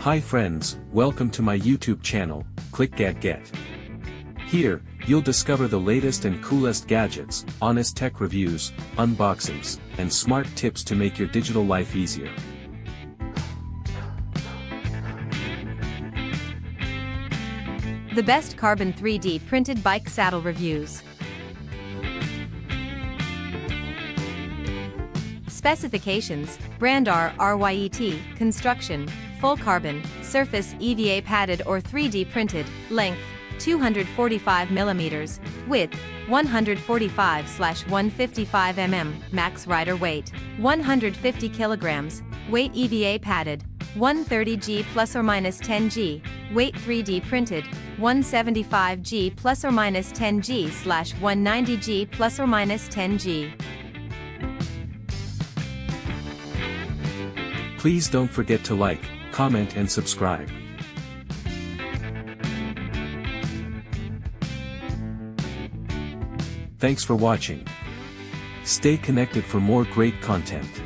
Hi friends, welcome to my YouTube channel, clickgatget. Here, you'll discover the latest and coolest gadgets, honest tech reviews, unboxings, and smart tips to make your digital life easier. The best carbon 3D printed bike saddle reviews. Specifications: brand RYET, construction, full carbon, surface EVA padded or 3D printed, length 245 mm, width 145/155 mm, max rider weight 150 kg, weight EVA padded 130 g plus or minus 10 g, weight 3D printed 175 g plus or minus 10 g/190 g plus or minus 10 g. Please don't forget to like, comment and subscribe. Thanks for watching. Stay connected for more great content.